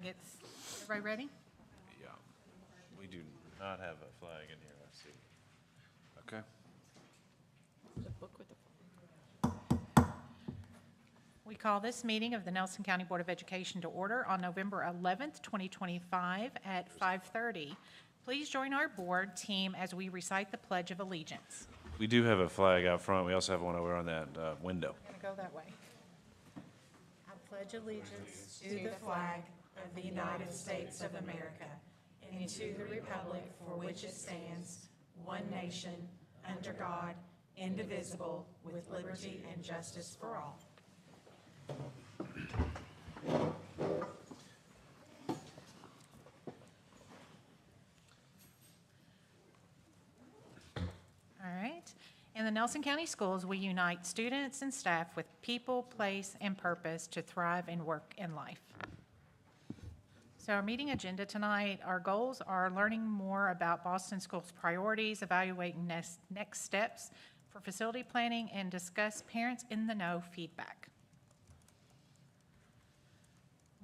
Everybody ready? Yeah, we do not have a flag in here, I see. Okay. We call this meeting of the Nelson County Board of Education to order on November 11th, 2025 at 5:30. Please join our board team as we recite the Pledge of Allegiance. We do have a flag out front. We also have one over on that window. I'm going to go that way. I pledge allegiance to the flag of the United States of America and to the republic for which it stands, one nation, under God, indivisible, with liberty and justice for all. All right. In the Nelson County Schools, we unite students and staff with people, place, and purpose to thrive and work in life. So our meeting agenda tonight, our goals are learning more about Boston Schools' priorities, evaluating next steps for facility planning, and discuss parents in the know feedback.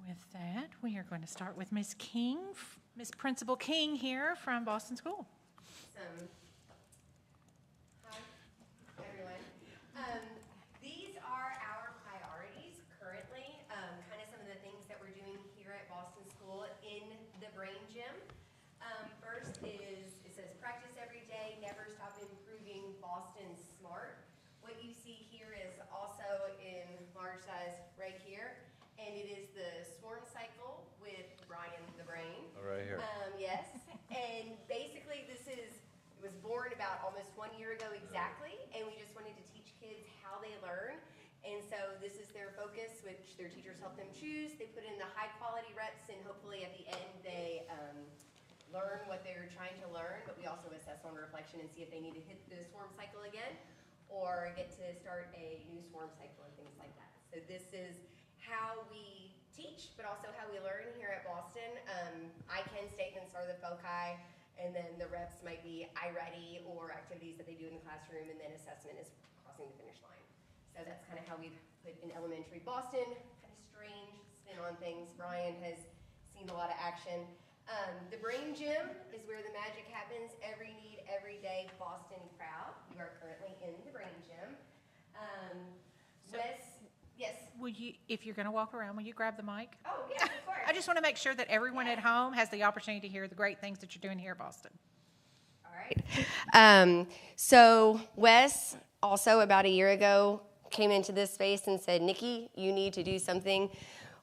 With that, we are going to start with Ms. King, Ms. Principal King here from Boston School. Hi, everyone. These are our priorities currently, kind of some of the things that we're doing here at Boston School in the Brain Gym. First is, it says practice every day, never stop improving, Boston Smart. What you see here is also in large size right here, and it is the swarm cycle with Brian the Brain. Oh, right here. Yes, and basically it was born about almost 1 year ago exactly, and we just wanted to teach kids how they learn. And so this is their focus, which their teachers help them choose. They put in the high quality reps, and hopefully at the end they learn what they're trying to learn, but we also assess on reflection and see if they need to hit the swarm cycle again or get to start a new swarm cycle and things like that. So this is how we teach, but also how we learn here at Boston. I can statements are the foci, and then the reps might be I ready or activities that they do in the classroom, and then assessment is crossing the finish line. So that's kind of how we've put in elementary Boston, kind of strange spin on things. Brian has seen a lot of action. The Brain Gym is where the magic happens. Every need, every day, Boston proud. You are currently in the Brain Gym. Yes. Will you, if you're going to walk around, will you grab the mic? Oh, yeah, of course. I just want to make sure that everyone at home has the opportunity to hear the great things that you're doing here at Boston. All right. So Wes, also about a year ago, came into this space and said, Nikki, you need to do something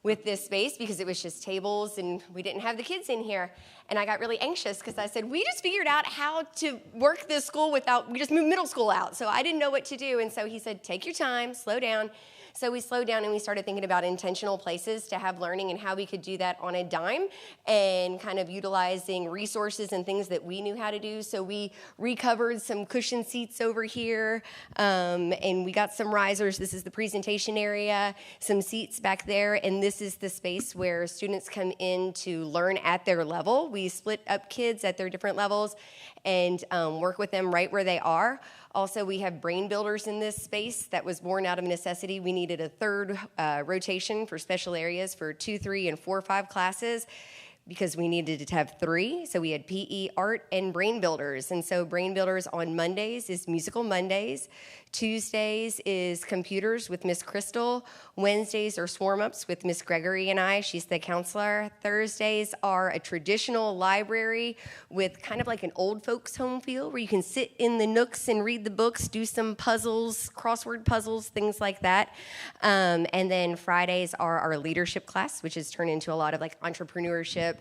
with this space because it was just tables and we didn't have the kids in here. And I got really anxious because I said, we just figured out how to work this school we just moved middle school out. So I didn't know what to do. And so he said, take your time, slow down. So we slowed down and we started thinking about intentional places to have learning and how we could do that on a dime and kind of utilizing resources and things that we knew how to do. So we recovered some cushion seats over here, and we got some risers. This is the presentation area, some seats back there, and this is the space where students come in to learn at their level. We split up kids at their different levels and work with them right where they are. Also, we have brain builders in this space that was born out of necessity. We needed a third rotation for special areas for 2, 3, and 4, 5 classes because we needed to have 3. So we had PE, art, and brain builders. And so brain builders on Mondays is Musical Mondays. Tuesdays is computers with Miss Crystal. Wednesdays are swarm-ups with Miss Gregory and I. She's the counselor. Thursdays are a traditional library with kind of like an old folks home feel where you can sit in the nooks and read the books, do some puzzles, crossword puzzles, things like that. And then Fridays are our leadership class, which has turned into a lot of like entrepreneurship,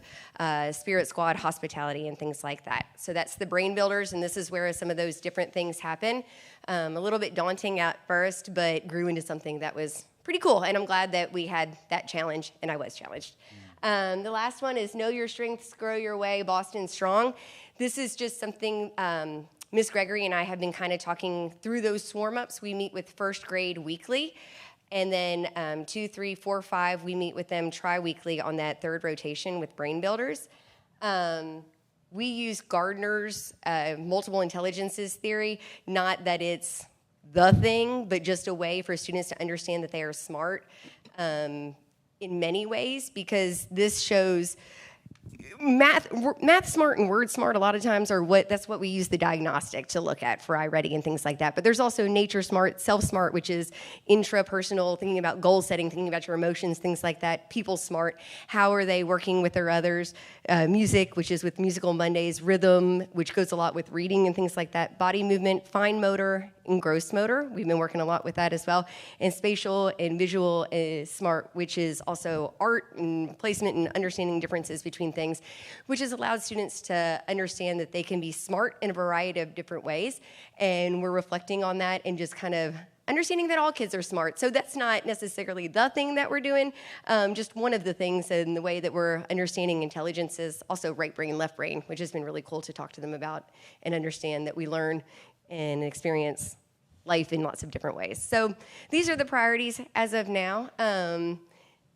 spirit squad, hospitality, and things like that. So that's the brain builders, and this is where some of those different things happen. A little bit daunting at first, but grew into something that was pretty cool, and I'm glad that we had that challenge, and I was challenged. The last one is Know Your Strengths, Grow Your Way, Boston Strong. This is just something Miss Gregory and I have been kind of talking through those swarm-ups. We meet with first grade weekly, and then 2, 3, 4, 5, we meet with them tri-weekly on that third rotation with brain builders. We use Gardner's multiple intelligences theory, not that it's the thing, but just a way for students to understand that they are smart in many ways, because this shows math smart and word smart a lot of times that's what we use the diagnostic to look at for iReady and things like that. But there's also nature smart, self smart, which is intrapersonal, thinking about goal setting, thinking about your emotions, things like that. People smart, how are they working with their others? Music, which is with Musical Mondays. Rhythm, which goes a lot with reading and things like that. Body movement, fine motor, and gross motor. We've been working a lot with that as well. And spatial and visual smart, which is also art and placement and understanding differences between things. which has allowed students to understand that they can be smart in a variety of different ways. And we're reflecting on that and just kind of understanding that all kids are smart. So that's not necessarily the thing that we're doing. Just one of the things in the way that we're understanding intelligence is also right brain, left brain, which has been really cool to talk to them about and understand that we learn and experience life in lots of different ways. So these are the priorities as of now.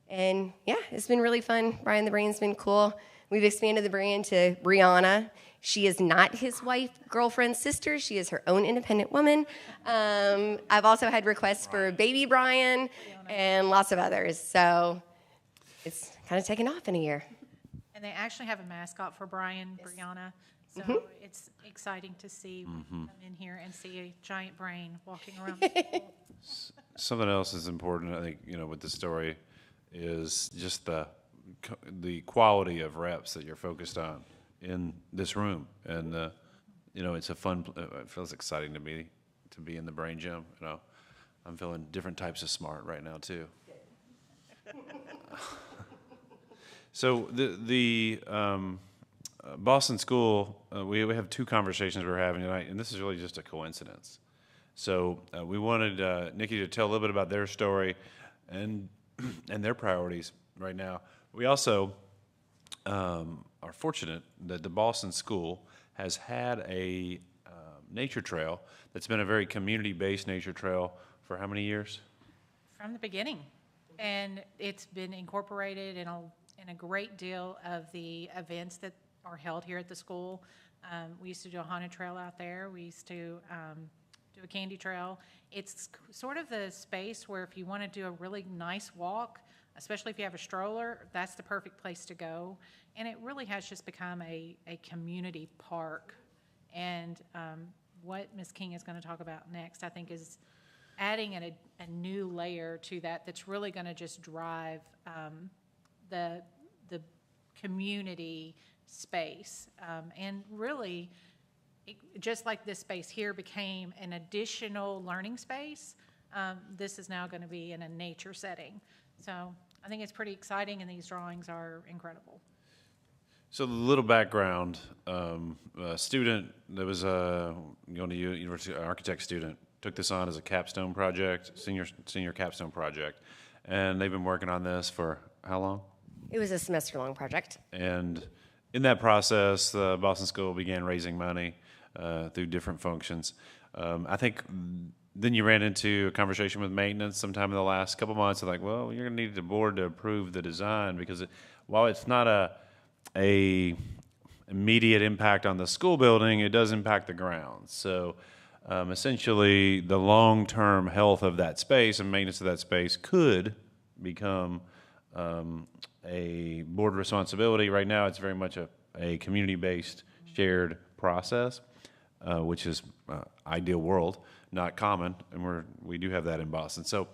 And yeah, it's been really fun. Brian the Brain's been cool. We've expanded the brand to Brianna. She is not his wife, girlfriend, sister. She is her own independent woman. I've also had requests for baby Brian and lots of others. So it's kind of taken off in a year. And they actually have a mascot for Brian, Brianna. So it's exciting to see them in here and see a giant brain walking around the school. Something else is important, I think, with the story is just the quality of reps that you're focused on in this room. And, it's a fun, it feels exciting to me to be in the brain gym. I'm feeling different types of smart right now, too. So the Boston School, we have two conversations we're having tonight, and this is really just a coincidence. So we wanted Nikki to tell a little bit about their story and their priorities right now. We also are fortunate that the Boston School has had a nature trail that's been a very community-based nature trail for how many years? From the beginning. And it's been incorporated in a great deal of the events that are held here at the school. We used to do a haunted trail out there. We used to do a candy trail. It's sort of the space where if you want to do a really nice walk, especially if you have a stroller, that's the perfect place to go. And it really has just become a community park. And what Ms. King is going to talk about next, I think, is adding a new layer to that's really going to just drive the community space. And really, just like this space here became an additional learning space, this is now going to be in a nature setting. So I think it's pretty exciting, and these drawings are incredible. So a little background, a student that was going to University, an architect student, took this on as a capstone project, senior capstone project, and they've been working on this for how long? It was a semester-long project. And in that process, the Boston School began raising money through different functions. I think then you ran into a conversation with maintenance sometime in the last couple months. Like, well, you're going to need the board to approve the design because while it's not a immediate impact on the school building, it does impact the grounds. So essentially, the long-term health of that space and maintenance of that space could become a board responsibility. Right now, it's very much a community-based shared process, which is ideal world, not common, and we do have that in Boston. So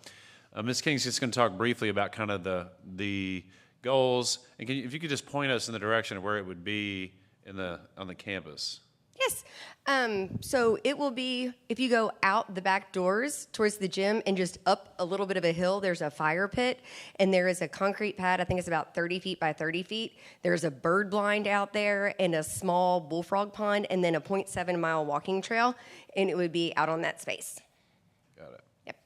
Ms. King's just going to talk briefly about kind of the goals, and if you could just point us in the direction of where it would be on the campus. Yes. So it will be, if you go out the back doors towards the gym and just up a little bit of a hill, there's a fire pit, and there is a concrete pad. I think it's about 30 feet by 30 feet. There's a bird blind out there and a small bullfrog pond, and then a 0.7-mile walking trail, and it would be out on that space. Got it. Yep.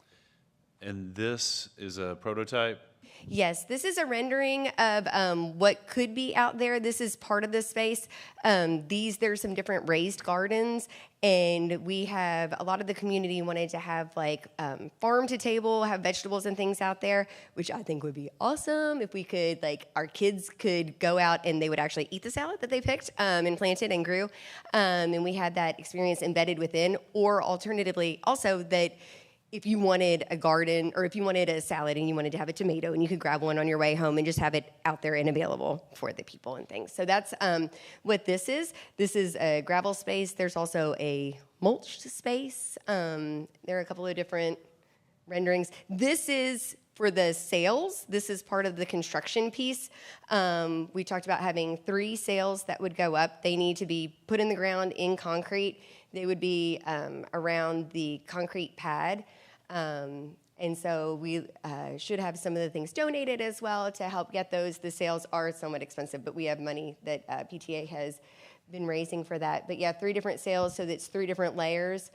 And this is a prototype? Yes, this is a rendering of what could be out there. This is part of the space. There's some different raised gardens, and we have a lot of the community wanted to have like farm to table, have vegetables and things out there, which I think would be awesome if we could, like, our kids could go out and they would actually eat the salad that they picked and planted and grew. And we had that experience embedded within, or alternatively also that if you wanted a garden or if you wanted a salad and you wanted to have a tomato and you could grab one on your way home and just have it out there and available for the people and things. So that's what this is. This is a gravel space. There's also a mulch space. There are a couple of different renderings. This is for the sails. This is part of the construction piece. We talked about having 3 sails that would go up. They need to be put in the ground in concrete. They would be around the concrete pad. And so we should have some of the things donated as well to help get those. The sales are somewhat expensive, but we have money that PTA has been raising for that. But yeah, 3 different sales, so that's 3 different layers.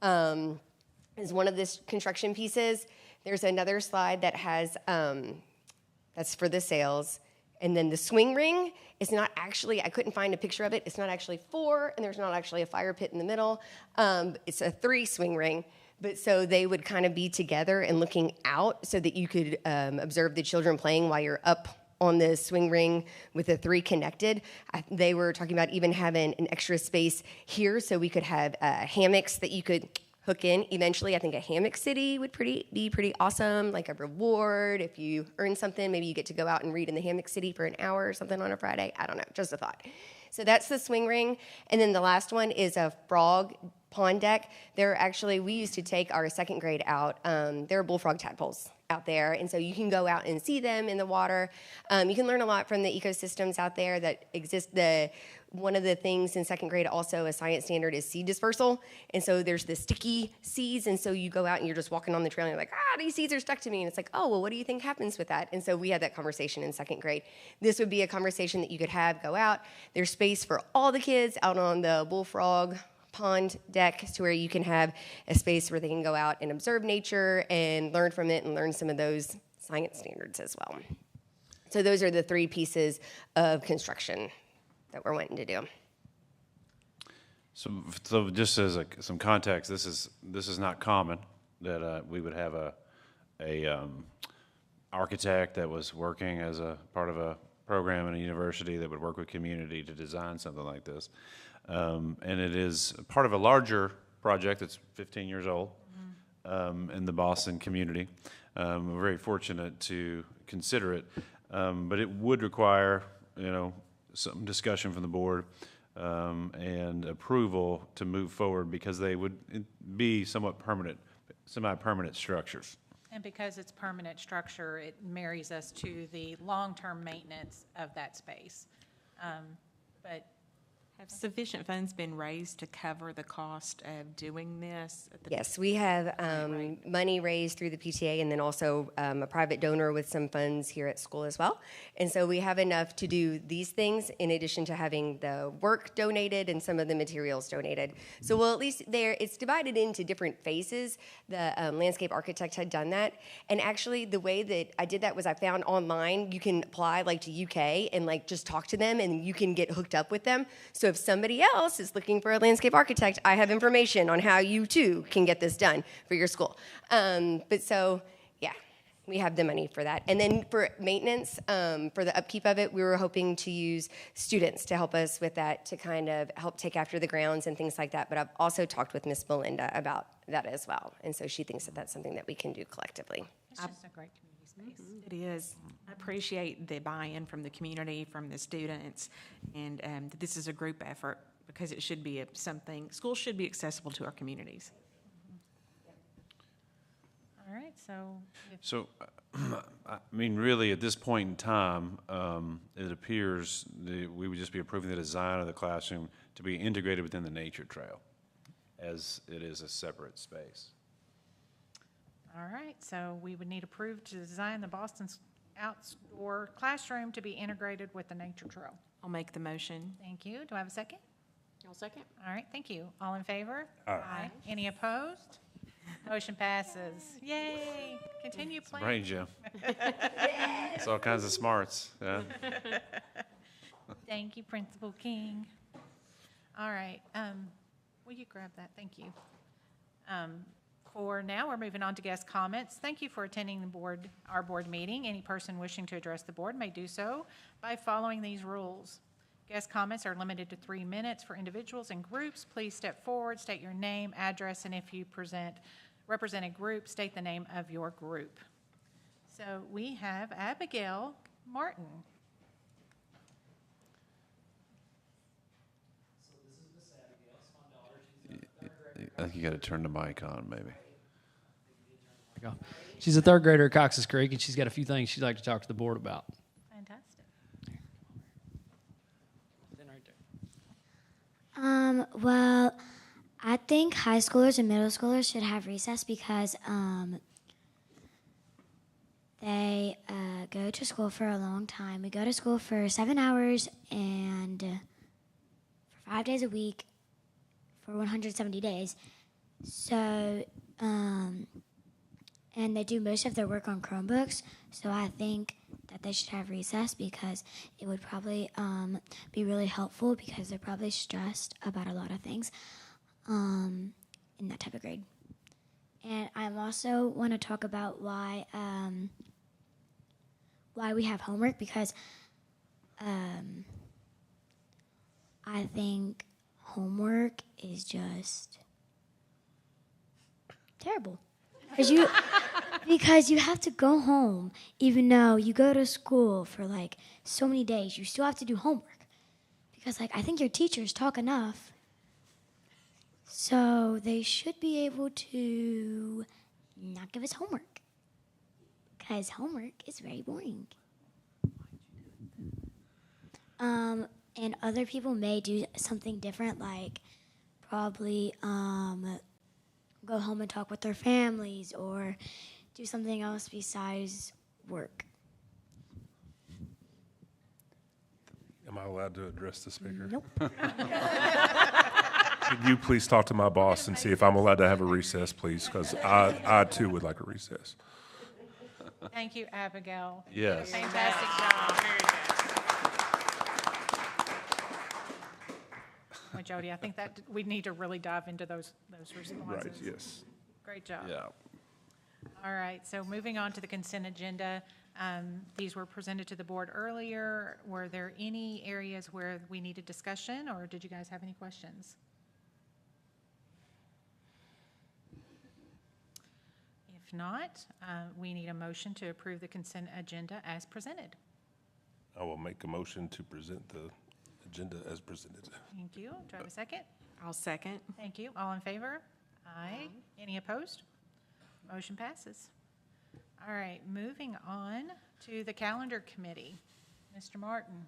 Is one of the construction pieces. There's another slide that has, that's for the sales. And then the swing ring is not actually, I couldn't find a picture of it. It's not actually 4, and there's not actually a fire pit in the middle. It's a 3 swing ring. But so they would kind of be together and looking out so that you could observe the children playing while you're up on the swing ring with the 3 connected. They were talking about even having an extra space here so we could have hammocks that you could hook in. Eventually, I think a hammock city would be pretty awesome, like a reward. If you earn something, maybe you get to go out and read in the hammock city for an hour or something on a Friday. I don't know, just a thought. So that's the swing ring. And then the last one is a frog pond deck. We used to take our 2nd grade out. There are bullfrog tadpoles out there, and so you can go out and see them in the water. You can learn a lot from the ecosystems out there that exist. One of the things in 2nd grade, also a science standard, is seed dispersal. And so there's the sticky seeds, and so you go out and you're just walking on the trail and you're like, these seeds are stuck to me. And it's like, oh, well, what do you think happens with that? And so we had that conversation in 2nd grade. This would be a conversation that you could have, go out. There's space for all the kids out on the bullfrog pond deck to where you can have a space where they can go out and observe nature and learn from it and learn some of those science standards as well. So those are the 3 pieces of construction that we're wanting to do. So just as some context, this is not common that we would have a architect that was working as a part of a program in a university that would work with community to design something like this. And it is part of a larger project that's 15 years old in the Boston community. We're very fortunate to consider it, but it would require, some discussion from the board and approval to move forward because they would be somewhat semi-permanent structures. And because it's permanent structure, it marries us to the long-term maintenance of that space. But Have sufficient funds been raised to cover the cost of doing this? Yes, we have money raised through the PTA and then also a private donor with some funds here at school as well. And so we have enough to do these things in addition to having the work donated and some of the materials donated. So we'll at least it's divided into different phases. The landscape architect had done that. And actually the way that I did that was I found online, you can apply like to UK and like just talk to them and you can get hooked up with them. So if somebody else is looking for a landscape architect, I have information on how you too can get this done for your school. But so, yeah, we have the money for that. And then for maintenance, for the upkeep of it, we were hoping to use students to help us with that, to kind of help take after the grounds and things like that. But I've also talked with Miss Belinda about that as well. And so she thinks that that's something that we can do collectively. it's just a great community space. It is. I appreciate the buy-in from the community, from the students, and that this is a group effort because it should be schools should be accessible to our communities. All right, so So, I mean, really, at this point in time, it appears that we would just be approving the design of the classroom to be integrated within the nature trail, as it is a separate space. all right, so we would need approved to design the Boston outdoor classroom to be integrated with the nature trail. I'll make the motion. Thank you. Do I have a second? I'll second. All right, thank you. All in favor? Aye. Any opposed? Motion passes. Yay! Continue playing. Brain gym. It's all kinds of smarts, yeah. Thank you, Principal King. All right, will you grab that? Thank you. For now, we're moving on to guest comments. Thank you for attending our board meeting. Any person wishing to address the board may do so by following these rules. Guest comments are limited to 3 minutes for individuals and groups. Please step forward, state your name, address, and if you represent a group, state the name of your group. So we have Abigail Martin. I think you got to turn the mic on, maybe. She's a third grader at Cox's Creek, and she's got a few things she'd like to talk to the board about. Fantastic. Well, I think high schoolers and middle schoolers should have recess because they go to school for a long time. We go to school for 7 hours and for 5 days a week for 170 days. So, and they do most of their work on Chromebooks. So I think that they should have recess because it would probably be really helpful because they're probably stressed about a lot of things in that type of grade. And I also want to talk about why we have homework because I think homework is just terrible. Because you have to go home, even though you go to school for like so many days, you still have to do homework. Because like I think your teachers talk enough. So they should be able to not give us homework. Because homework is very boring. And other people may do something different, like probably go home and talk with their families or do something else besides work. Am I allowed to address the speaker? Nope. Could you please talk to my boss and see if I'm allowed to have a recess, please? Because I too would like a recess. Thank you, Abigail. Yes. Fantastic job. Very good. Well, Jody, I think that we need to really dive into those responses. Right, yes. Great job. Yeah. All right, so moving on to the consent agenda. These were presented to the board earlier. Were there any areas where we needed discussion, or did you guys have any questions? If not, we need a motion to approve the consent agenda as presented. I will make a motion to present the agenda as presented. Thank you. Do I have a second? I'll second. Thank you. All in favor? Aye. Any opposed? Motion passes. All right, moving on to the calendar committee. Mr. Martin.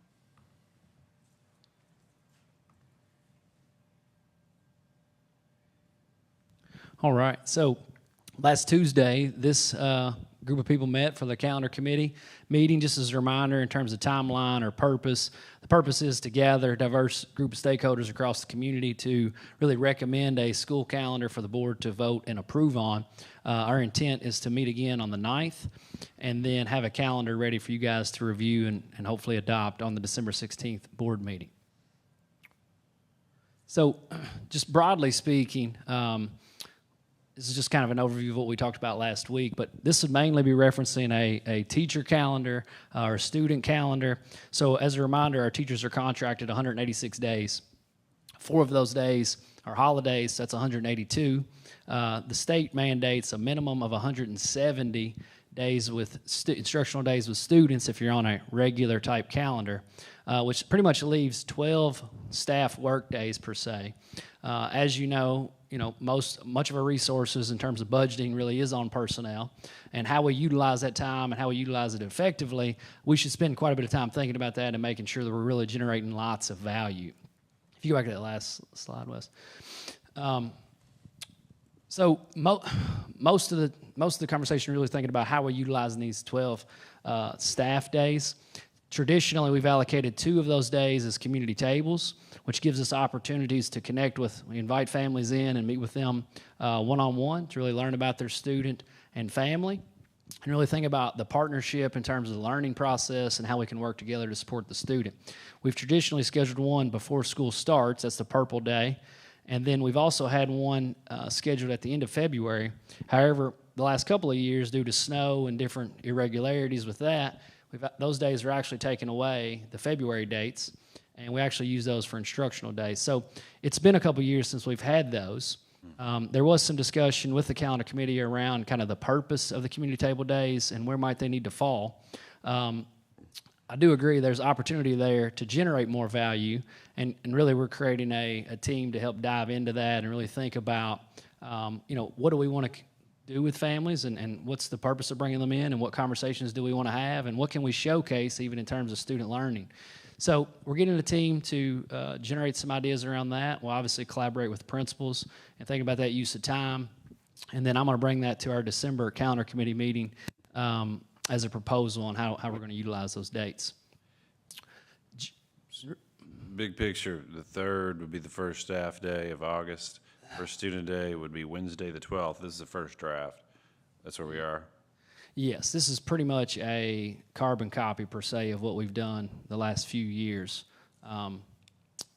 All right. So last Tuesday, this group of people met for the calendar committee meeting. Just as a reminder, in terms of timeline or purpose, the purpose is to gather a diverse group of stakeholders across the community to really recommend a school calendar for the board to vote and approve on. Our intent is to meet again on the 9th and then have a calendar ready for you guys to review and hopefully adopt on the December 16th board meeting. So just broadly speaking, this is just kind of an overview of what we talked about last week, but this would mainly be referencing a teacher calendar or a student calendar. So as a reminder, our teachers are contracted 186 days. 4 of those days are holidays, so that's 182. The state mandates a minimum of 170 days with instructional days with students if you're on a regular type calendar, which pretty much leaves 12 staff work days per se. As you know, much of our resources in terms of budgeting really is on personnel, and how we utilize that time and how we utilize it effectively. We should spend quite a bit of time thinking about that and making sure that we're really generating lots of value. If you go back to that last slide, Wes. So most of the conversation really is thinking about how we're utilizing these 12 staff days. Traditionally, we've allocated 2 of those days as community tables, which gives us opportunities to connect with, we invite families in and meet with them one-on-one to really learn about their student and family, and really think about the partnership in terms of the learning process and how we can work together to support the student. We've traditionally scheduled one before school starts, that's the purple day, and then we've also had one scheduled at the end of February. However, the last couple of years, due to snow and different irregularities with that, those days are actually taken away, the February dates, and we actually use those for instructional days. So it's been a couple years since we've had those. There was some discussion with the calendar committee around kind of the purpose of the community table days and where might they need to fall. I do agree there's opportunity there to generate more value, and really we're creating a team to help dive into that and really think about, what do we want to do with families and what's the purpose of bringing them in and what conversations do we want to have and what can we showcase even in terms of student learning. So we're getting a team to generate some ideas around that. We'll obviously collaborate with principals and think about that use of time. And then I'm going to bring that to our December calendar committee meeting as a proposal on how we're going to utilize those dates. Big picture, the 3rd would be the first staff day of August. First student day would be Wednesday, the 12th. This is the first draft. That's where we are. Yes, this is pretty much a carbon copy per se of what we've done the last few years.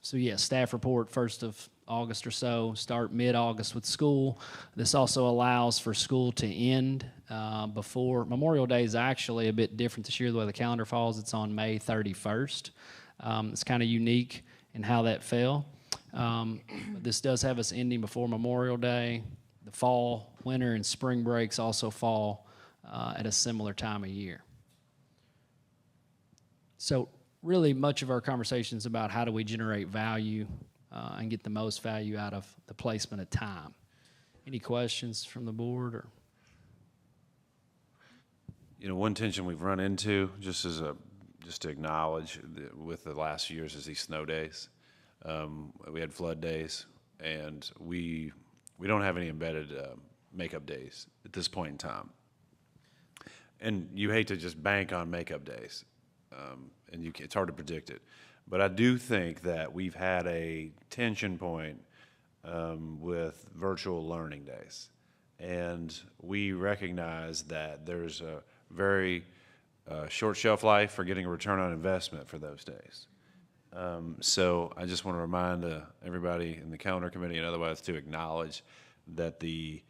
So yes, staff report 1st of August or so, start mid-August with school. This also allows for school to end before Memorial Day is actually a bit different this year the way the calendar falls. It's on May 31st. It's kind of unique in how that fell. But this does have us ending before Memorial Day. The fall, winter, and spring breaks also fall at a similar time of year. So really much of our conversations about how do we generate value and get the most value out of the placement of time. Any questions from the board? Or? You know, one tension we've run into, just to acknowledge with the last few years, is these snow days. We had flood days, and we don't have any embedded makeup days at this point in time. And you hate to just bank on makeup days, and it's hard to predict it. But I do think that we've had a tension point with virtual learning days. And we recognize that there's a very short shelf life for getting a return on investment for those days. So I just want to remind everybody in the calendar committee and otherwise to acknowledge that the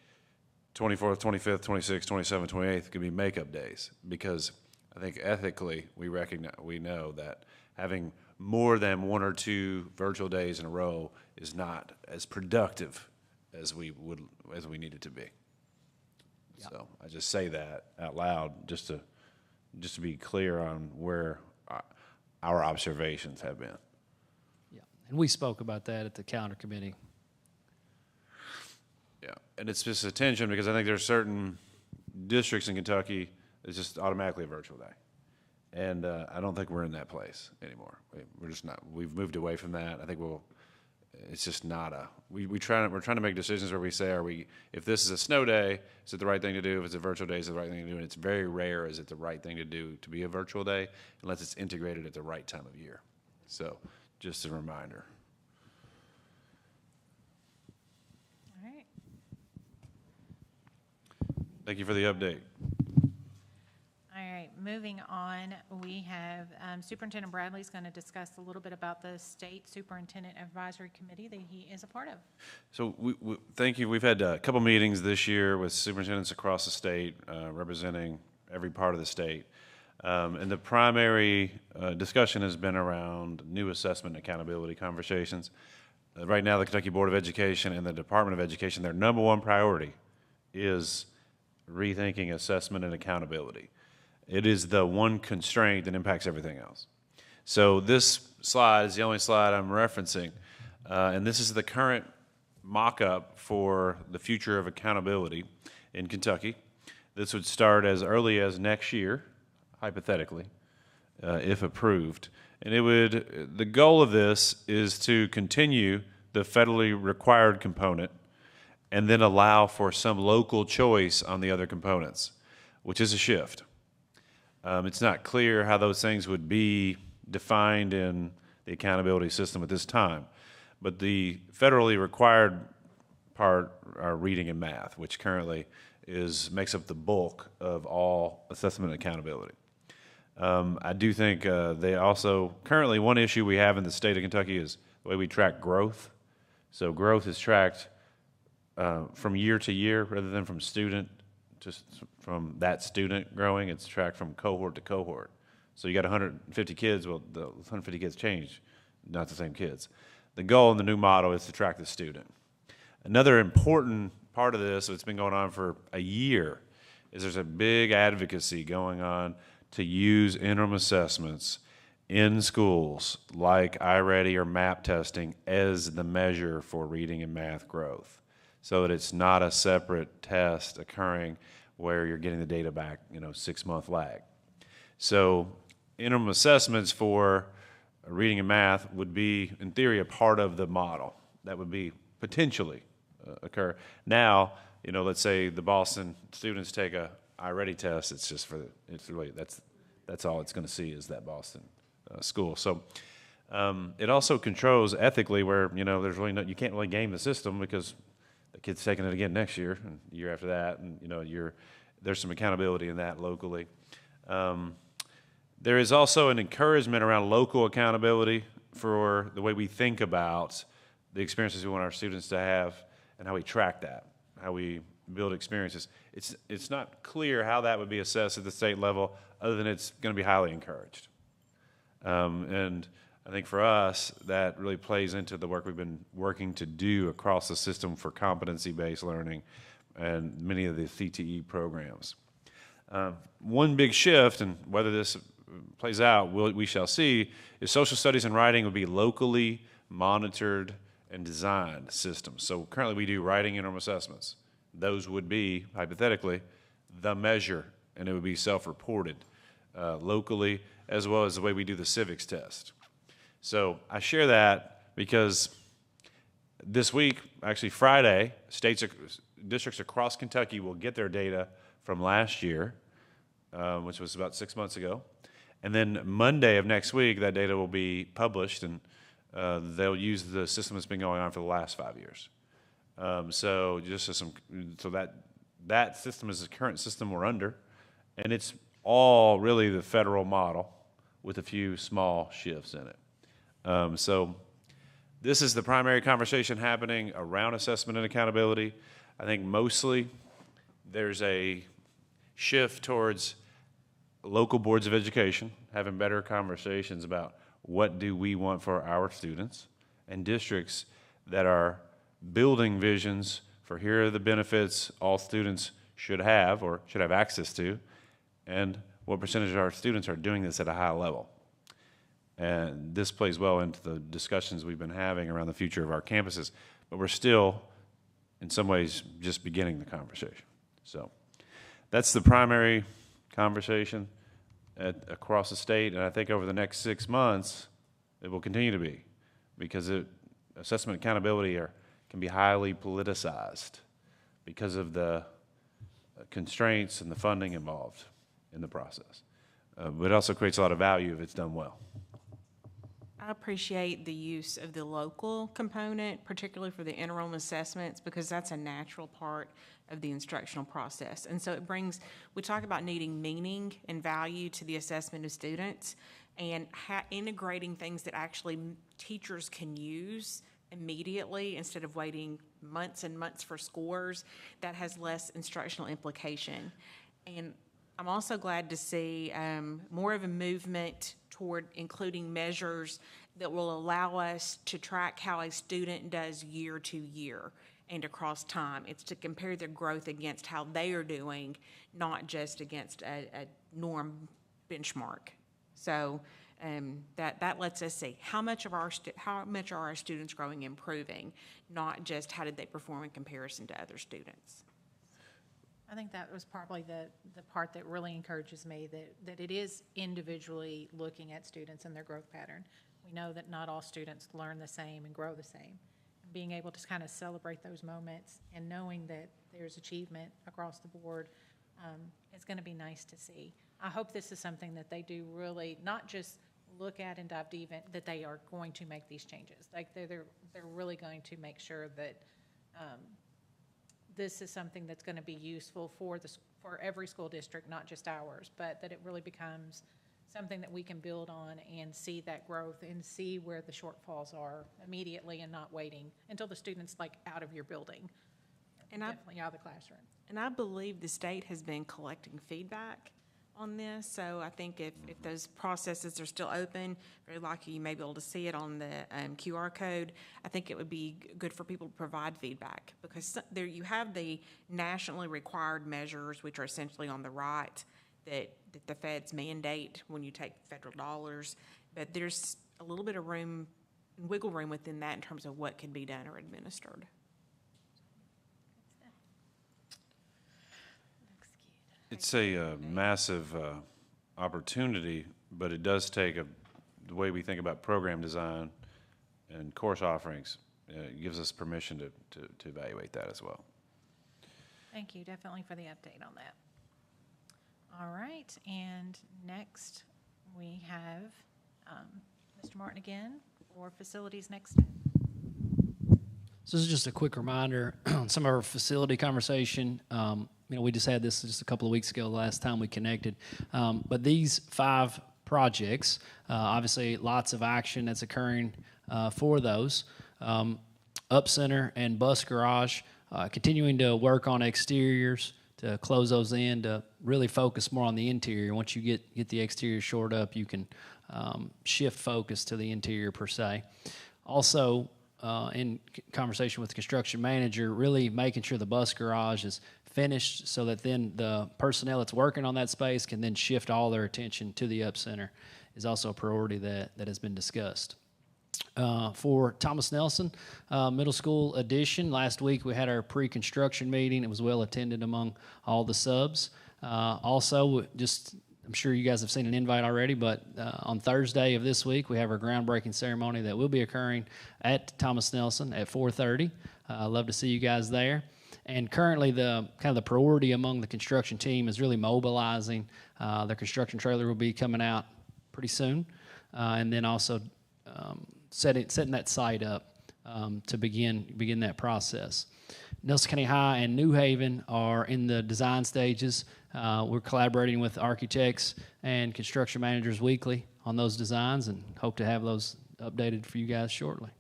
24th, 25th, 26th, 27th, 28th could be makeup days, because I think ethically we know that having more than 1 or 2 virtual days in a row is not as productive as we need it to be. Yep. So I just say that out loud just to be clear on where our observations have been. Yeah, and we spoke about that at the calendar committee. Yeah, and it's just a tension because I think there are certain districts in Kentucky that's just automatically a virtual day. And I don't think we're in that place anymore. We're just not. We've moved away from that. I think it's just not we're trying to make decisions where we say, if this is a snow day, is it the right thing to do? If it's a virtual day, is it the right thing to do? And it's very rare is it the right thing to do to be a virtual day unless it's integrated at the right time of year. So just a reminder. All right. Thank you for the update. All right, moving on, we have Superintendent Bradley's going to discuss a little bit about the State Superintendent Advisory Committee that he is a part of. So thank you. We've had a couple meetings this year with superintendents across the state representing every part of the state. And the primary discussion has been around new assessment and accountability conversations. Right now, the Kentucky Board of Education and the Department of Education, their number one priority is rethinking assessment and accountability. It is the one constraint that impacts everything else. So this slide is the only slide I'm referencing, and this is the current mock-up for the future of accountability in Kentucky. This would start as early as next year, hypothetically, if approved. And the goal of this is to continue the federally required component and then allow for some local choice on the other components, which is a shift. It's not clear how those things would be defined in the accountability system at this time. But the federally required part are reading and math, which currently makes up the bulk of all assessment and accountability. I do think they also, currently one issue we have in the state of Kentucky is the way we track growth. So growth is tracked from year to year rather than from from that student growing. It's tracked from cohort to cohort. So you got 150 kids, well, the 150 kids change, not the same kids. The goal in the new model is to track the student. Another important part of this that's been going on for a year is there's a big advocacy going on to use interim assessments in schools like iReady or MAP testing as the measure for reading and math growth, so that it's not a separate test occurring where you're getting the data back, 6-month lag. So interim assessments for reading and math would be, in theory, a part of the model. That would be potentially occur. Now, let's say the Boston students take a iReady test. It's just it's really, that's all it's going to see is that Boston school. So it also controls ethically where, there's really you can't really game the system because the kid's taking it again next year and the year after that. And, there's some accountability in that locally. There is also an encouragement around local accountability for the way we think about the experiences we want our students to have and how we track that, how we build experiences. It's not clear how that would be assessed at the state level other than it's going to be highly encouraged. And I think for us, that really plays into the work we've been working to do across the system for competency-based learning and many of the CTE programs. One big shift, and whether this plays out, we shall see, is social studies and writing would be locally monitored and designed systems. So currently we do writing interim assessments. Those would be, hypothetically, the measure, and it would be self-reported locally, as well as the way we do the civics test. So I share that because this week, actually Friday, districts across Kentucky will get their data from last year, which was about 6 months ago. And then Monday of next week, that data will be published, and they'll use the system that's been going on for the last 5 years. So that system is the current system we're under, and it's all really the federal model with a few small shifts in it. So this is the primary conversation happening around assessment and accountability. I think mostly there's a shift towards local boards of education having better conversations about what do we want for our students, and districts that are building visions for here are the benefits all students should have or should have access to, and what percentage of our students are doing this at a high level. And this plays well into the discussions we've been having around the future of our campuses, but we're still, in some ways, just beginning the conversation. So that's the primary conversation across the state, and I think over the next 6 months, it will continue to be, because assessment accountability can be highly politicized because of the constraints and the funding involved in the process. But it also creates a lot of value if it's done well. I appreciate the use of the local component, particularly for the interim assessments, because that's a natural part of the instructional process. And so we talk about needing meaning and value to the assessment of students, and integrating things that actually teachers can use immediately instead of waiting months and months for scores. That has less instructional implication. And I'm also glad to see more of a movement toward including measures that will allow us to track how a student does year to year and across time. It's to compare their growth against how they are doing, not just against a norm benchmark. So that lets us see how much are our students growing, improving, not just how did they perform in comparison to other students. I think that was probably the part that really encourages me, that it is individually looking at students and their growth pattern. We know that not all students learn the same and grow the same. Being able to kind of celebrate those moments and knowing that there's achievement across the board is going to be nice to see. I hope this is something that they do really not just look at and dive deep in, that they are going to make these changes. Like they're really going to make sure that this is something that's going to be useful for every school district, not just ours, but that it really becomes something that we can build on and see that growth and see where the shortfalls are immediately and not waiting until the student's like out of your building, and definitely out of the classroom. And I believe the state has been collecting feedback on this, so I think if those processes are still open, very likely you may be able to see it on the QR code. I think it would be good for people to provide feedback, because there you have the nationally required measures, which are essentially on the right, that the feds mandate when you take federal dollars, but there's a little bit of wiggle room within that in terms of what can be done or administered. It's a massive opportunity, but it does take the way we think about program design and course offerings. It gives us permission to evaluate that as well. Thank you, definitely for the update on that. All right, and next we have Mr. Martin again for facilities next. So this is just a quick reminder on some of our facility conversation. We just had this just a couple of weeks ago, the last time we connected. But these 5 projects, obviously lots of action that's occurring for those. Up Center and Bus Garage, continuing to work on exteriors to close those in, to really focus more on the interior. Once you get the exterior shored up, you can shift focus to the interior per se. Also, in conversation with the construction manager, really making sure the bus garage is finished so that then the personnel that's working on that space can then shift all their attention to the Up Center is also a priority that has been discussed. For Thomas Nelson Middle School addition, last week we had our pre-construction meeting. It was well attended among all the subs. Also, I'm sure you guys have seen an invite already, but on Thursday of this week, we have our groundbreaking ceremony that will be occurring at Thomas Nelson at 4:30. I'd love to see you guys there. And currently, the priority among the construction team is really mobilizing. Their construction trailer will be coming out pretty soon, and then also setting that site up to begin that process. Nelson County High and New Haven are in the design stages. We're collaborating with architects and construction managers weekly on those designs and hope to have those updated for you guys shortly.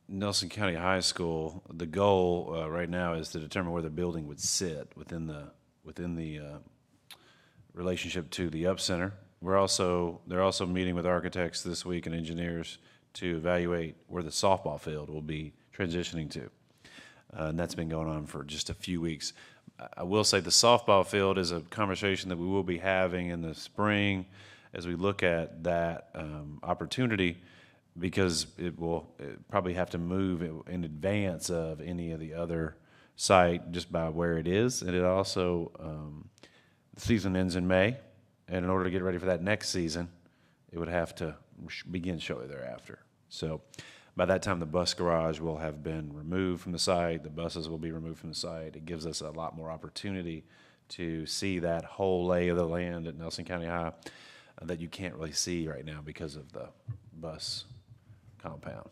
Nelson County High School, the goal right now is to determine where the building would sit within the relationship to the Up Center. They're also meeting with architects this week and engineers to evaluate where the softball field will be transitioning to. And that's been going on for just a few weeks. I will say the softball field is a conversation that we will be having in the spring as we look at that opportunity, because it probably have to move in advance of any of the other site just by where it is. And it also, the season ends in May, and in order to get ready for that next season, it would have to begin shortly thereafter. So by that time, the bus garage will have been removed from the site. The buses will be removed from the site. It gives us a lot more opportunity to see that whole lay of the land at Nelson County High that you can't really see right now because of the bus compound.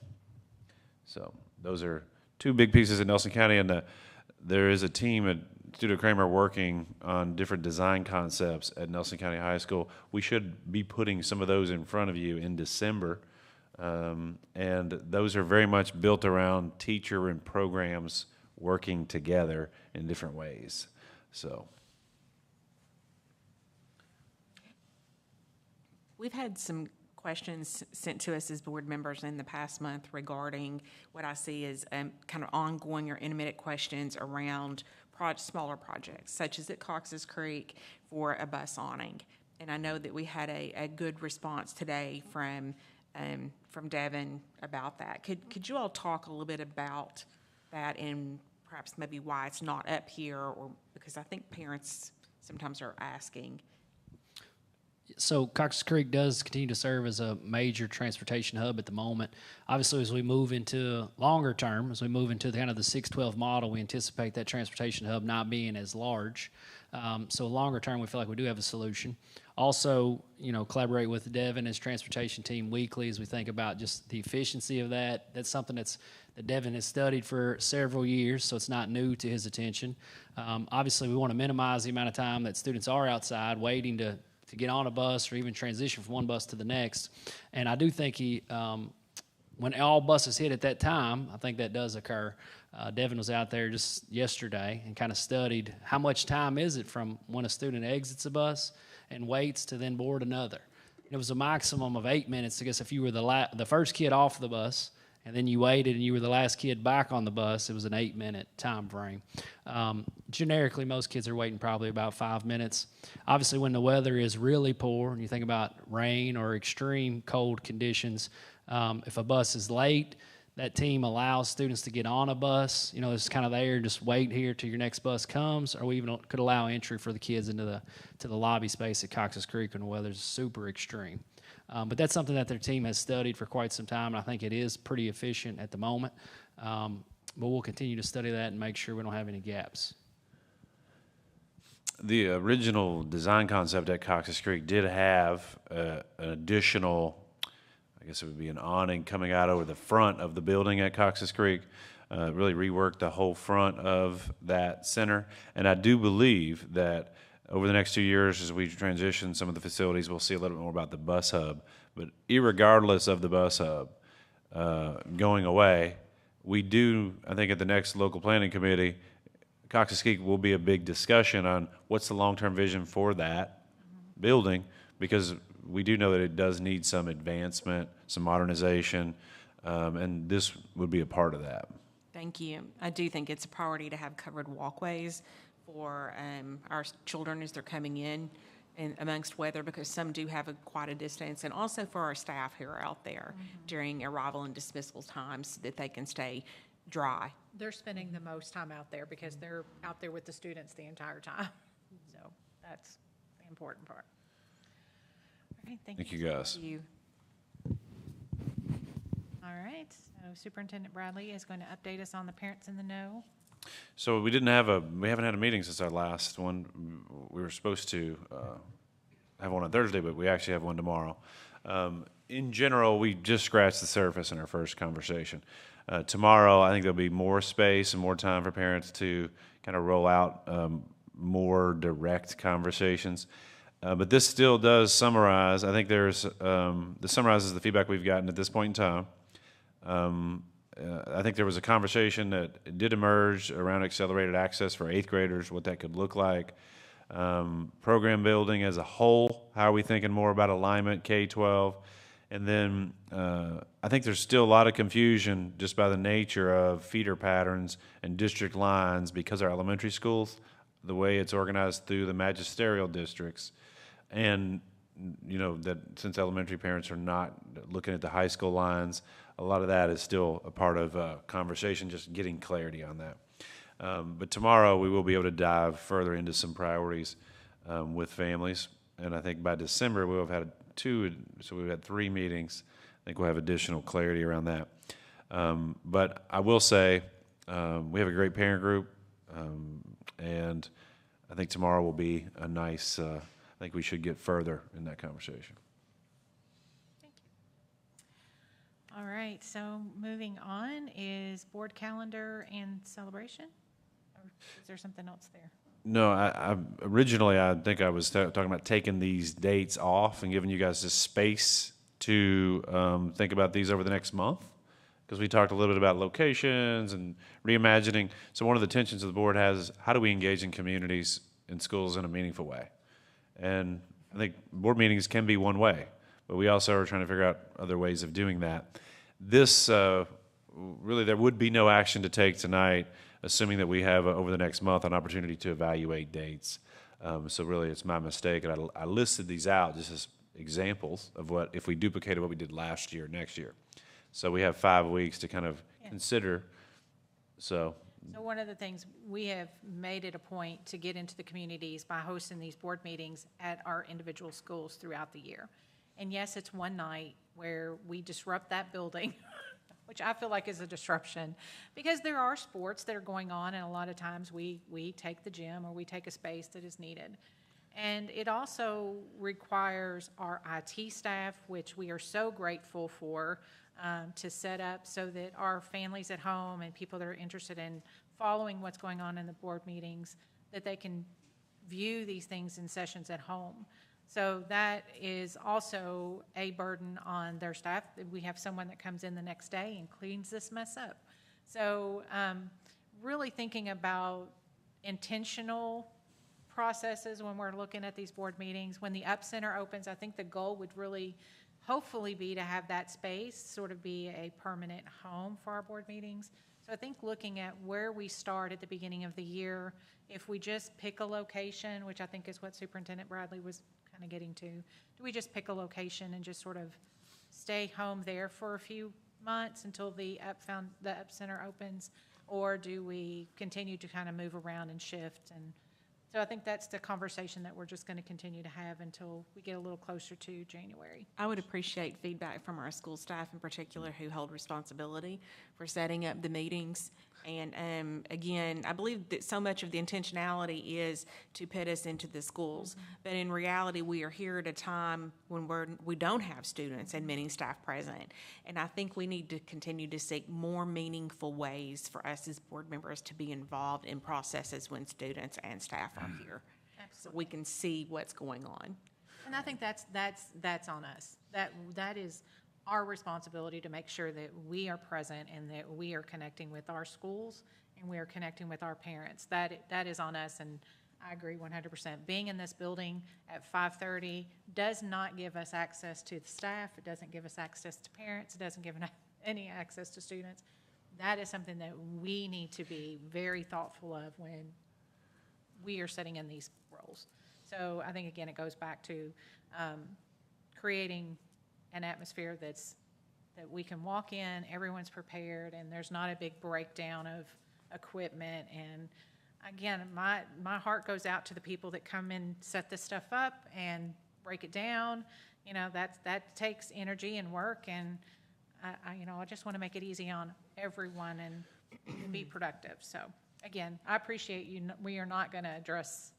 So those are 2 big pieces in Nelson County, and there is a team at Studio Kramer working on different design concepts at Nelson County High School. We should be putting some of those in front of you in December. And those are very much built around teacher and programs working together in different ways. So We've had some questions sent to us as board members in the past month regarding what I see as kind of ongoing or intermittent questions around smaller projects, such as at Cox's Creek for a bus awning. And I know that we had a good response today from Devin about that. Could you all talk a little bit about that and perhaps maybe why it's not up here, or because I think parents sometimes are asking. So Cox's Creek does continue to serve as a major transportation hub at the moment. Obviously, as we move into longer term, as we move into kind of the 612 model, we anticipate that transportation hub not being as large. So longer term, we feel like we do have a solution. Also, collaborate with Devin and his transportation team weekly as we think about just the efficiency of that. That's something that Devin has studied for several years, so it's not new to his attention. Obviously, we want to minimize the amount of time that students are outside waiting to get on a bus or even transition from one bus to the next. And I do think when all buses hit at that time, I think that does occur. Devin was out there just yesterday and kind of studied how much time is it from when a student exits a bus and waits to then board another. It was a maximum of 8 minutes. I guess if you were the first kid off the bus and then you waited and you were the last kid back on the bus, it was an 8-minute time frame. Generically, most kids are waiting probably about 5 minutes. Obviously, when the weather is really poor and you think about rain or extreme cold conditions, if a bus is late, that team allows students to get on a bus. It's kind of there, just wait here till your next bus comes, or we even could allow entry for the kids into the lobby space at Cox's Creek when the weather's super extreme. But that's something that their team has studied for quite some time, and I think it is pretty efficient at the moment. But we'll continue to study that and make sure we don't have any gaps. the original design concept at Cox's Creek did have an additional, I guess it would be an awning coming out over the front of the building at Cox's Creek. Really reworked the whole front of that center. And I do believe that over the next 2 years, as we transition some of the facilities, we'll see a little bit more about the bus hub. But irregardless of the bus hub going away, we do, I think at the next local planning committee, Cox's Creek will be a big discussion on what's the long-term vision for that building, because we do know that it does need some advancement, some modernization, and this would be a part of that. Thank you. I do think it's a priority to have covered walkways for our children as they're coming in and amongst weather, because some do have quite a distance, and also for our staff who are out there during arrival and dismissal times so that they can stay dry. They're spending the most time out there because they're out there with the students the entire time. So that's the important part. All right, Thank you, guys. Thank you. All right, so Superintendent Bradley is going to update us on the Parents in the Know. So we haven't had a meeting since our last one. We were supposed to have one on Thursday, but we actually have one tomorrow. In general, we just scratched the surface in our first conversation. Tomorrow, I think there'll be more space and more time for parents to kind of roll out more direct conversations. But this still does summarize. I think this summarizes the feedback we've gotten at this point in time. I think there was a conversation that did emerge around accelerated access for 8th graders, what that could look like. Program building as a whole, how are we thinking more about alignment, K-12? And then I think there's still a lot of confusion just by the nature of feeder patterns and district lines, because our elementary schools, the way it's organized through the magisterial districts, and you know that since elementary parents are not looking at the high school lines, a lot of that is still a part of conversation, just getting clarity on that. But tomorrow we will be able to dive further into some priorities with families, and I think by December we'll have had we've had 3 meetings. I think we'll have additional clarity around that. But I will say we have a great parent group, and I think tomorrow will be a nice, I think we should get further in that conversation. All right, so moving on is board calendar and celebration? Or is there something else there? No, I originally I think I was talking about taking these dates off and giving you guys this space to think about these over the next month, because we talked a little bit about locations and reimagining. So one of the tensions the board has is how do we engage in communities and schools in a meaningful way? And I think board meetings can be one way, but we also are trying to figure out other ways of doing that. This, really, there would be no action to take tonight, assuming that we have over the next month an opportunity to evaluate dates. So really, it's my mistake, and I listed these out just as examples of what, if we duplicated what we did last year, next year. So we have 5 weeks to kind of consider. So one of the things, we have made it a point to get into the communities by hosting these board meetings at our individual schools throughout the year. And yes, it's one night where we disrupt that building, which I feel like is a disruption, because there are sports that are going on, and a lot of times we take the gym or we take a space that is needed. And it also requires our IT staff, which we are so grateful for, to set up so that our families at home and people that are interested in following what's going on in the board meetings, that they can view these things in sessions at home. So that is also a burden on their staff. We have someone that comes in the next day and cleans this mess up. So really thinking about intentional processes when we're looking at these board meetings. When the Up Center opens, I think the goal would really hopefully be to have that space sort of be a permanent home for our board meetings. So I think looking at where we start at the beginning of the year, if we just pick a location, which I think is what Superintendent Bradley was kind of getting to, do we just pick a location and just sort of stay home there for a few months until the Up Center opens, or do we continue to kind of move around and shift? And so I think that's the conversation that we're just going to continue to have until we get a little closer to January. I would appreciate feedback from our school staff in particular who hold responsibility for setting up the meetings. And again, I believe that so much of the intentionality is to put us into the schools. But in reality, we are here at a time when we don't have students and many staff present. And I think we need to continue to seek more meaningful ways for us as board members to be involved in processes when students and staff are here. So we can see what's going on. And I think that's on us. That is our responsibility to make sure that we are present and that we are connecting with our schools and we are connecting with our parents. That is on us, and I agree 100%. Being in this building at 5:30 does not give us access to the staff. It doesn't give us access to parents. It doesn't give any access to students. That is something that we need to be very thoughtful of when we are sitting in these roles. So I think, again, it goes back to creating an atmosphere that we can walk in, everyone's prepared, and there's not a big breakdown of equipment. And again, my heart goes out to the people that come and set this stuff up and break it down. You know, that takes energy and work, and I just want to make it easy on everyone and be productive. So again, I appreciate you. We are not going to address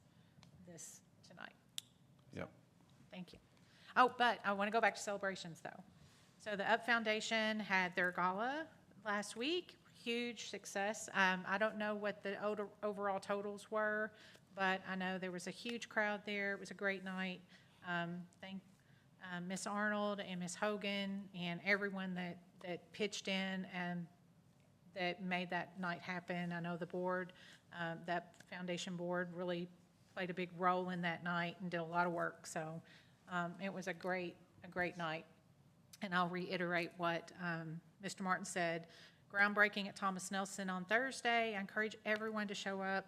this tonight. Yep. Thank you. Oh, but I want to go back to celebrations, though. So the Up Foundation had their gala last week, huge success. I don't know what the overall totals were, but I know there was a huge crowd there. It was a great night. Thank Miss Arnold and Miss Hogan and everyone that pitched in and that made that night happen. I know the board, that foundation board really played a big role in that night and did a lot of work. So it was a great night. And I'll reiterate what Mr. Martin said. Groundbreaking at Thomas Nelson on Thursday. I encourage everyone to show up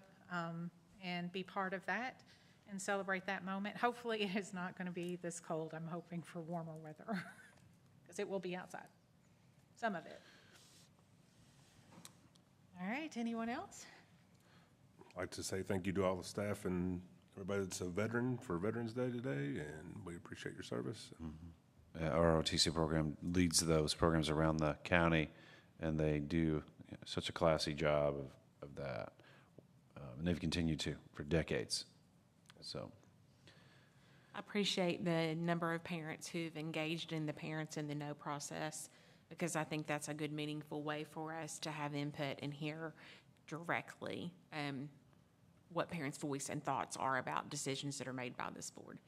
and be part of that and celebrate that moment. Hopefully it is not going to be this cold. I'm hoping for warmer weather because it will be outside, some of it. All right, anyone else? I'd like to say thank you to all the staff and everybody that's a veteran for Veterans Day today, and we appreciate your service. Our ROTC program leads those programs around the county, and they do such a classy job of that. And they've continued to for decades. So I appreciate the number of parents who've engaged in the Parents in the Know process, because I think that's a good, meaningful way for us to have input and hear directly what parents' voice and thoughts are about decisions that are made by this board.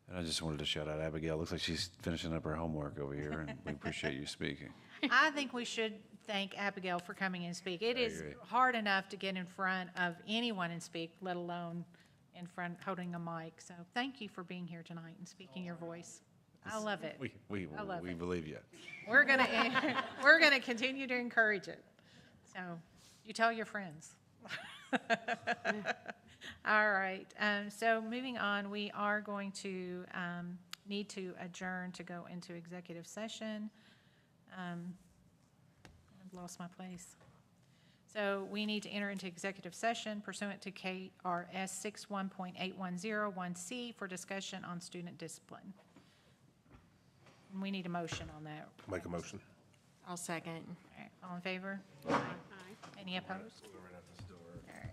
and I just wanted to shout out Abigail. Looks like she's finishing up her homework over here, and we appreciate you speaking. I think we should thank Abigail for coming and speak. It is agree. hard enough to get in front of anyone and speak, let alone in front, holding a mic. So thank you for being here tonight and speaking your voice. I love it. We I love it. believe you. We're gonna continue to encourage it. So you tell your friends. All right, so moving on, we are going to need to adjourn to go into executive session. I've lost my place. So we need to enter into executive session pursuant to KRS 61.8101C for discussion on student discipline. And we need a motion on that. Make a motion. I'll second. All right, all in favor? Aye. Any opposed? All right.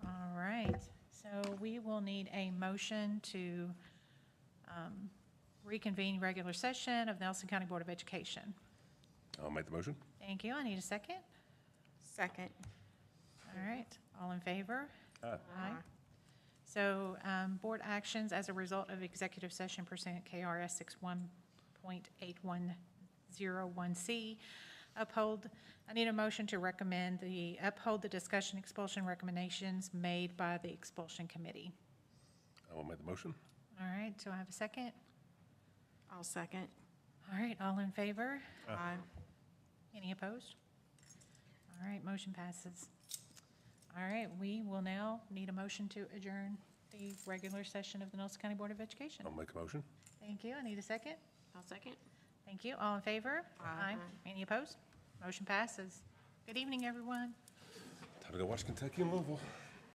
All right, so we will need a motion to reconvene regular session of Nelson County Board of Education. I'll make the motion. Thank you. I need a second. Second. All right, all in favor? Aye. Aye. So, board actions as a result of executive session pursuant KRS 61.8101C, I need a motion to uphold the discussion expulsion recommendations made by the expulsion committee. I will make the motion. All right, do I have a second? I'll second. All right, all in favor? Aye. Any opposed? All right, motion passes. All right, we will now need a motion to adjourn the regular session of the Nelson County Board of Education. I'll make a motion. Thank you. I need a second. I'll second. Thank you. All in favor? Aye. Any opposed? Motion passes. Good evening, everyone. Time to go watch Kentucky and Louisville.